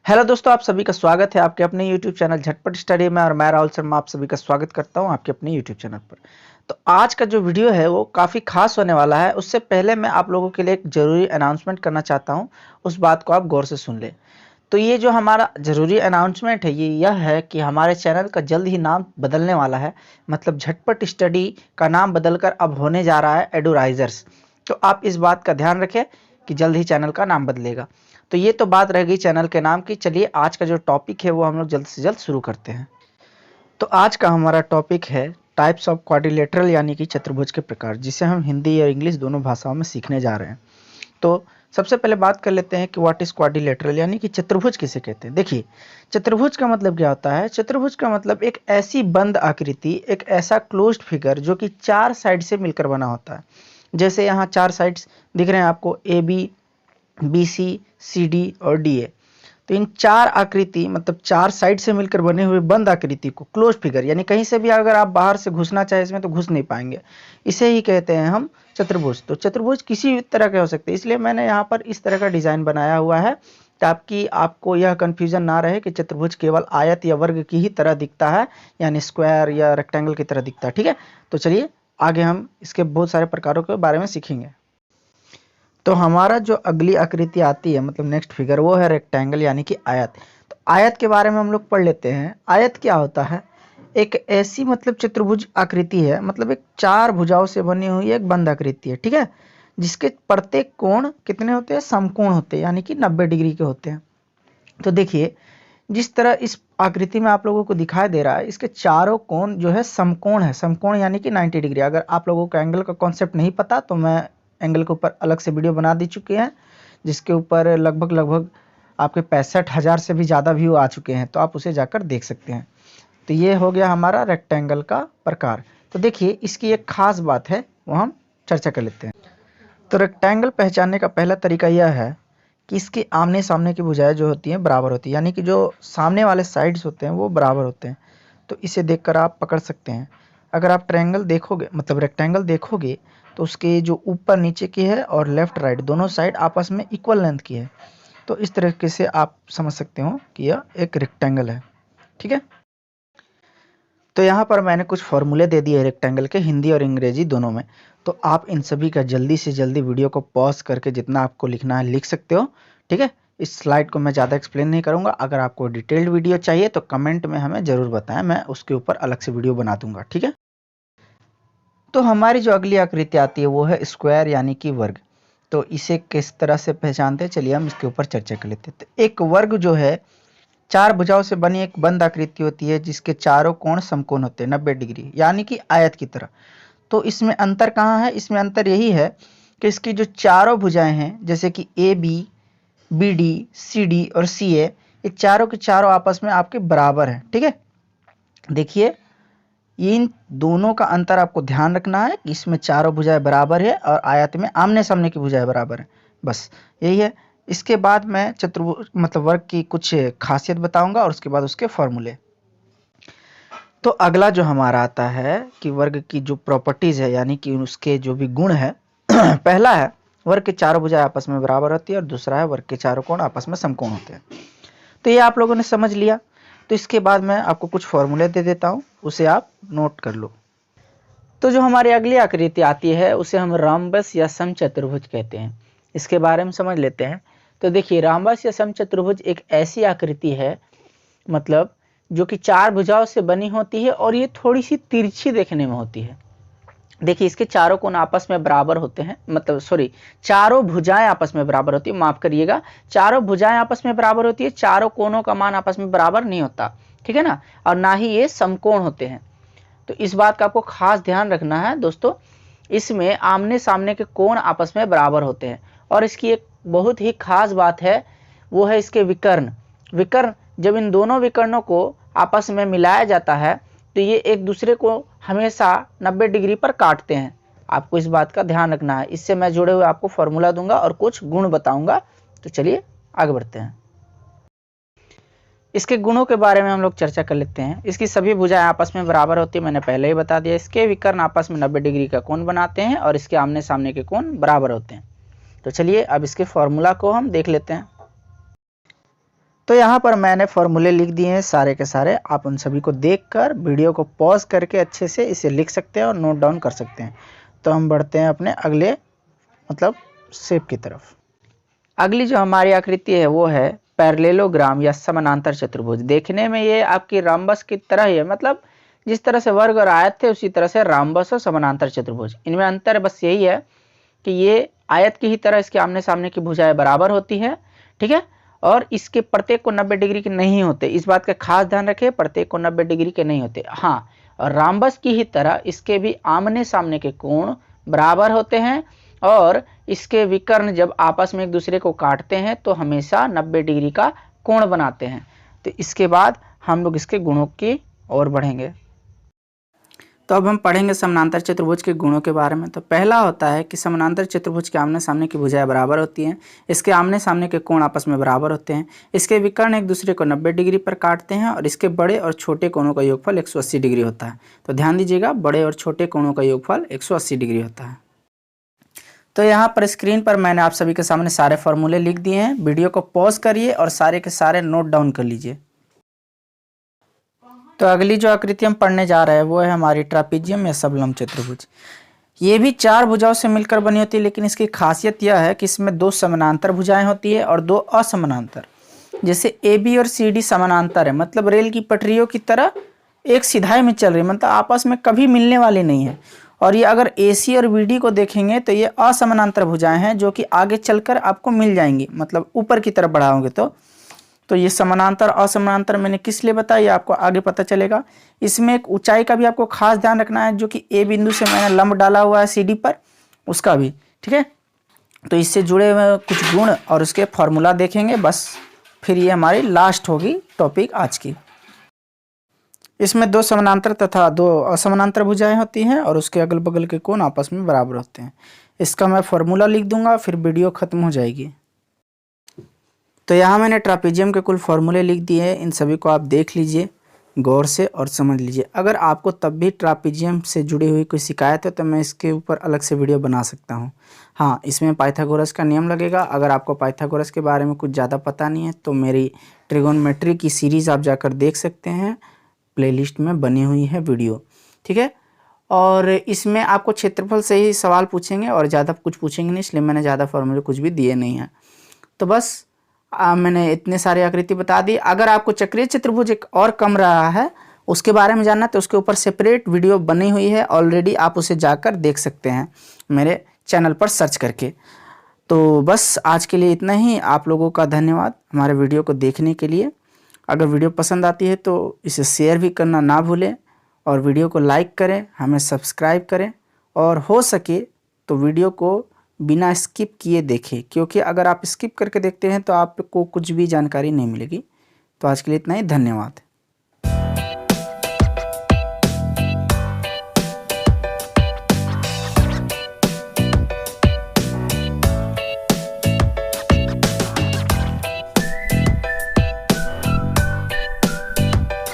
Hello दोस्तों, आप सभी का स्वागत है आपके अपने YouTube चैनल झटपट स्टडी में। और मैं राहुल शर्मा आप सभी का स्वागत करता हूं आपके अपने YouTube चैनल पर। तो आज का जो वीडियो है वो काफ़ी खास होने वाला है। उससे पहले मैं आप लोगों के लिए एक ज़रूरी अनाउंसमेंट करना चाहता हूं, उस बात को आप गौर से सुन लें। तो ये जो हमारा ज़रूरी अनाउंसमेंट है ये यह है कि हमारे चैनल का जल्द ही नाम बदलने वाला है। मतलब झटपट स्टडी का नाम बदलकर अब होने जा रहा है एडुराइजर्स। तो आप इस बात का ध्यान रखें कि जल्द ही चैनल का नाम बदलेगा। तो ये तो बात रह गई चैनल के नाम की। चलिए आज का जो टॉपिक है वो हम लोग जल्द से जल्द शुरू करते हैं। तो आज का हमारा टॉपिक है टाइप्स ऑफ क्वाड्रिलेटरल यानी कि चतुर्भुज के प्रकार, जिसे हम हिंदी या इंग्लिश दोनों भाषाओं में सीखने जा रहे हैं। तो सबसे पहले बात कर लेते हैं कि व्हाट इज क्वाड्रिलेटरल यानी कि चतुर्भुज किसे कहते हैं। देखिए, चतुर्भुज का मतलब क्या होता है। चतुर्भुज का मतलब एक ऐसी बंद आकृति, एक ऐसा क्लोज्ड फिगर जो कि चार साइड से मिलकर बना होता है। जैसे यहाँ चार साइड्स दिख रहे हैं आपको, A B, B C, C D और डी ए। तो इन चार आकृति मतलब चार साइड से मिलकर बने हुए बंद आकृति को क्लोज फिगर, यानी कहीं से भी अगर आप बाहर से घुसना चाहे इसमें तो घुस नहीं पाएंगे, इसे ही कहते हैं हम चतुर्भुज। तो चतुर्भुज किसी भी तरह के हो सकते हैं, इसलिए मैंने यहाँ पर इस तरह का डिजाइन बनाया हुआ है ताकि आपको यह कंफ्यूजन ना रहे कि चतुर्भुज केवल आयत या वर्ग की ही तरह दिखता है, यानी स्क्वायर या रेक्टेंगल की तरह दिखता है। ठीक है, तो चलिए आगे हम इसके बहुत सारे प्रकारों के बारे में सीखेंगे। तो हमारा जो अगली आकृति आती है मतलब नेक्स्ट फिगर, वो है रेक्टेंगल यानी कि आयत। तो आयत के बारे में हम लोग पढ़ लेते हैं। आयत क्या होता है? एक ऐसी मतलब चतुर्भुज आकृति है, मतलब एक चार भुजाओं से बनी हुई एक बंद आकृति है, ठीक है, जिसके प्रत्येक कोण कितने होते हैं? समकोण होते हैं, यानी कि 90 डिग्री के होते हैं। तो देखिए, जिस तरह इस आकृति में आप लोगों को दिखाई दे रहा है, इसके चारों कोण जो है समकोण है। समकोण यानी कि 90 डिग्री। अगर आप लोगों को एंगल का कॉन्सेप्ट नहीं पता तो मैं एंगल के ऊपर अलग से वीडियो बना दी चुके हैं, जिसके ऊपर लगभग आपके 65,000 से भी ज़्यादा व्यू आ चुके हैं, तो आप उसे जाकर देख सकते हैं। तो ये हो गया हमारा रेक्टेंगल का प्रकार। तो देखिए, इसकी एक खास बात है, वो हम चर्चा कर लेते हैं। तो रेक्टेंगल पहचानने का पहला तरीका यह है कि इसके आमने सामने की भुजाएं जो होती हैं बराबर होती है, यानी कि जो सामने वाले साइड्स होते हैं वो बराबर होते हैं। तो इसे देखकर आप पकड़ सकते हैं। अगर आप ट्रायंगल देखोगे मतलब रेक्टेंगल देखोगे तो उसके जो ऊपर नीचे की है और लेफ्ट राइट दोनों साइड आपस में इक्वल लेंथ की है। तो इस तरीके से आप समझ सकते हो कि यह एक रेक्टेंगल है। ठीक है, तो यहाँ पर मैंने कुछ फॉर्मूले दे दिए रेक्टेंगल के, हिंदी और अंग्रेजी दोनों में। तो आप इन सभी का जल्दी से जल्दी वीडियो को पॉज करके जितना आपको लिखना है लिख सकते हो। ठीक है, इस स्लाइड को मैं ज़्यादा एक्सप्लेन नहीं करूँगा। अगर आपको डिटेल्ड वीडियो चाहिए तो कमेंट में हमें ज़रूर बताएं, मैं उसके ऊपर अलग से वीडियो बना दूंगा। ठीक है, तो हमारी जो अगली आकृति आती है वो है स्क्वायर यानी कि वर्ग। तो इसे किस तरह से पहचानते हैं, चलिए हम इसके ऊपर चर्चा कर लेते हैं। तो एक वर्ग जो है चार भुजाओं से बनी एक बंद आकृति होती है जिसके चारों कोण समकोण होते हैं 90 डिग्री, यानी कि आयत की तरह। तो इसमें अंतर कहाँ है? इसमें अंतर यही है कि इसकी जो चारों भुजाएं हैं, जैसे कि A B, B D, C D और सी ए, ये चारों के चारों आपस में आपके बराबर हैं। ठीक है, देखिए इन दोनों का अंतर आपको ध्यान रखना है कि इसमें चारों भुजाएं बराबर है और आयत में आमने सामने की भुजाएं बराबर है, बस यही है। इसके बाद मैं चतुर्भुज मतलब वर्ग की कुछ खासियत बताऊंगा और उसके बाद उसके फॉर्मूले। तो अगला जो हमारा आता है कि वर्ग की जो प्रॉपर्टीज है यानी कि उसके जो भी गुण है पहला है वर्ग के चारों भुजाएं आपस में बराबर होती है और दूसरा है वर्ग के चारों कोण आपस में समकोण होते हैं। तो ये आप लोगों ने समझ लिया। तो इसके बाद मैं आपको कुछ फॉर्मूले दे देता हूं, उसे आप नोट कर लो। तो जो हमारी अगली आकृति आती है उसे हम रामबस या समचतुर्भुज कहते हैं। इसके बारे में समझ लेते हैं। तो देखिए, रामबस या समचतुर्भुज एक ऐसी आकृति है मतलब जो कि चार भुजाओं से बनी होती है और ये थोड़ी सी तिरछी देखने में होती है। देखिए, इसके चारों कोण आपस में बराबर होते हैं, मतलब सॉरी, चारों भुजाएं आपस में बराबर होती है, माफ करिएगा, चारों भुजाएं आपस में बराबर होती है, चारों कोणों का मान आपस में बराबर नहीं होता। ठीक है ना, और ना ही ये समकोण होते हैं। तो इस बात का आपको खास ध्यान रखना है दोस्तों। इसमें आमने सामने के कोण आपस में बराबर होते हैं। और इसकी एक बहुत ही खास बात है, वो है इसके विकर्ण। विकर्ण, जब इन दोनों विकर्णों को आपस में मिलाया जाता है तो ये एक दूसरे को हमेशा 90 डिग्री पर काटते हैं। आपको इस बात का ध्यान रखना है। इससे मैं जुड़े हुए आपको फॉर्मूला दूंगा और कुछ गुण बताऊंगा। तो चलिए आगे बढ़ते हैं। इसके गुणों के बारे में हम लोग चर्चा कर लेते हैं। इसकी सभी भुजाएं आपस में बराबर होती है, मैंने पहले ही बता दिया। इसके विकर्ण आपस में 90 डिग्री का कोण बनाते हैं और इसके आमने सामने के कोण बराबर होते हैं। तो चलिए अब इसके फॉर्मूला को हम देख लेते हैं। तो यहाँ पर मैंने फॉर्मूले लिख दिए हैं सारे के सारे। आप उन सभी को देखकर वीडियो को पॉज करके अच्छे से इसे लिख सकते हैं और नोट डाउन कर सकते हैं। तो हम बढ़ते हैं अपने अगले मतलब शेप की तरफ। अगली जो हमारी आकृति है वो है पैरेललोग्राम या समानांतर चतुर्भुज। देखने में ये आपकी राम्बस की तरह ही है, मतलब जिस तरह से वर्ग और आयत थे उसी तरह से राम्बस और समानांतर चतुर्भुज। इनमें अंतर बस यही है कि ये आयत की ही तरह इसके आमने सामने की भुजाएं बराबर होती है, ठीक है, और इसके प्रत्येक को 90 डिग्री के नहीं होते। इस बात का खास ध्यान रखें, प्रत्येक को 90 डिग्री के नहीं होते। हाँ, और राम्बस की ही तरह इसके भी आमने सामने के कोण बराबर होते हैं और इसके विकर्ण जब आपस में एक दूसरे को काटते हैं तो हमेशा 90 डिग्री का कोण बनाते हैं। तो इसके बाद हम लोग इसके गुणों की ओर बढ़ेंगे। तो अब हम पढ़ेंगे समानांतर चतुर्भुज के गुणों के बारे में। तो पहला होता है कि समानांतर चतुर्भुज के आमने सामने की भुजाएं बराबर होती हैं। इसके आमने सामने के कोण आपस में बराबर होते हैं। इसके विकर्ण एक दूसरे को 90 डिग्री पर काटते हैं और इसके बड़े और छोटे कोणों का योगफल 180 डिग्री होता है। तो ध्यान दीजिएगा, बड़े और छोटे कोणों का योगफल 180 डिग्री होता है। तो यहाँ पर स्क्रीन पर मैंने आप सभी के सामने सारे फॉर्मूले लिख दिए हैं। वीडियो को पॉज करिए और सारे के सारे नोट डाउन कर लीजिए। तो अगली जो आकृति हम पढ़ने जा रहे हैं वो है हमारी ट्रापीजियम या सबलम्ब चतुर्भुज। ये भी 4 भुजाओं से मिलकर बनी होती है, लेकिन इसकी खासियत यह है कि इसमें 2 समानांतर भुजाएं होती है और 2 असमानांतर। जैसे ए बी और सी डी समानांतर है, मतलब रेल की पटरियों की तरह एक सिधाई में चल रही है, मतलब आपस में कभी मिलने वाली नहीं है। और ये अगर ए सी और बी डी को देखेंगे तो ये असमानांतर भुजाएं हैं जो कि आगे चलकर आपको मिल जाएंगी, मतलब ऊपर की तरफ बढ़ाओगे तो ये समानांतर असमानांतर मैंने किस लिए बताया आपको आगे पता चलेगा। इसमें एक ऊंचाई का भी आपको खास ध्यान रखना है, जो कि ए बिंदु से मैंने लंब डाला हुआ है सी डी पर, उसका भी, ठीक है। तो इससे जुड़े हुए कुछ गुण और उसके फॉर्मूला देखेंगे, बस फिर ये हमारी लास्ट होगी टॉपिक आज की। इसमें 2 समानांतर तथा 2 असमानांतर भुजाएं होती हैं और उसके अगल बगल के कोण आपस में बराबर होते हैं। इसका मैं फॉर्मूला लिख दूंगा, फिर वीडियो खत्म हो जाएगी। तो यहाँ मैंने ट्रापीजियम के कुल फॉर्मूले लिख दिए हैं। इन सभी को आप देख लीजिए गौर से और समझ लीजिए। अगर आपको तब भी ट्रापीजियम से जुड़ी हुई कोई शिकायत है तो मैं इसके ऊपर अलग से वीडियो बना सकता हूँ। हाँ, इसमें पाइथागोरस का नियम लगेगा। अगर आपको पाइथागोरस के बारे में कुछ ज़्यादा पता नहीं है तो मेरी ट्रिगोनोमेट्री की सीरीज़ आप जाकर देख सकते हैं, प्लेलिस्ट में बनी हुई है वीडियो, ठीक है। और इसमें आपको क्षेत्रफल से ही सवाल पूछेंगे और ज़्यादा कुछ पूछेंगे नहीं, इसलिए मैंने ज़्यादा फॉर्मूले कुछ भी दिए नहीं हैं। तो बस मैंने इतने सारे आकृति बता दी। अगर आपको चक्रीय चतुर्भुज एक और कम रहा है उसके बारे में जानना तो उसके ऊपर सेपरेट वीडियो बनी हुई है ऑलरेडी, आप उसे जाकर देख सकते हैं मेरे चैनल पर सर्च करके। तो बस आज के लिए इतना ही। आप लोगों का धन्यवाद हमारे वीडियो को देखने के लिए। अगर वीडियो पसंद आती है तो इसे शेयर भी करना ना भूलें और वीडियो को लाइक करें, हमें सब्सक्राइब करें और हो सके तो वीडियो को बिना स्किप किए देखें, क्योंकि अगर आप स्किप करके देखते हैं तो आपको कुछ भी जानकारी नहीं मिलेगी। तो आज के लिए इतना ही, धन्यवाद।